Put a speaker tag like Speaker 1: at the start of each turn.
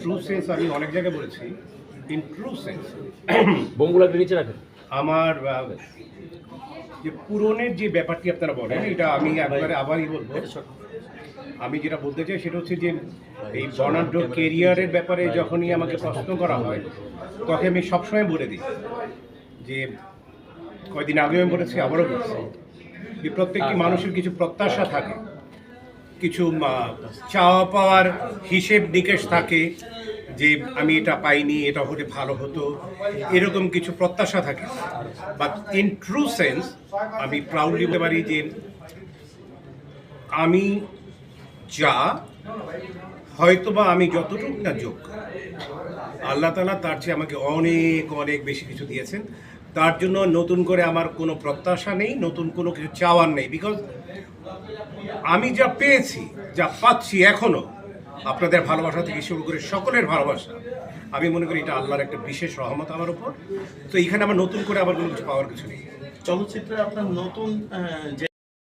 Speaker 1: True sense আমি অনেক জায়গায় বলেছি। ইন ট্রু সেন্স
Speaker 2: বোমগুলো একটু নিচে রাখেন।
Speaker 1: আমার যে পূরণের যে ব্যাপারটি আপনারা বলেন, এটা আমি একবারে আবারই বলবো। আমি যেটা বলতে চাই সেটা হচ্ছে যে এই বর্ণাঢ্য কেরিয়ারের ব্যাপারে যখনই আমাকে প্রশ্ন করা হয়, তখন আমি সবসময় বলে দিই যে কয়দিন আগেও আমি বলেছি, আবারও বলছি, যে প্রত্যেকটি মানুষের কিছু প্রত্যাশা থাকে, কিছু চাওয়া পাওয়ার হিসেব নিকেশ থাকে, যে আমি এটা পাইনি, এটা হলে ভালো হতো, এরকম কিছু প্রত্যাশা থাকে। বাট ইন ট্রু সেন্স আমি প্রাউডলি বলতে পারি যে আমি যা, হয়তোবা আমি যতটুকু না যোগ্য, আল্লাহ তাআলা তার চেয়ে আমাকে অনেক অনেক বেশি কিছু দিয়েছেন। তার জন্য নতুন করে আমার কোনো প্রত্যাশা নেই, নতুন কোনো কিছু চাওয়ার নেই। বিকজ আমি যা পেয়েছি, যা পাচ্ছি এখনও, আপনাদের ভালোবাসা থেকে শুরু করে সকলের ভালোবাসা, আমি মনে করি এটা আল্লাহর একটা বিশেষ রহমত আমার উপর। তো এখানে আমার নতুন করে আবার কোনো কিছু পাওয়ার কিছু নেই।
Speaker 3: চলচ্চিত্রে আপনার নতুন যে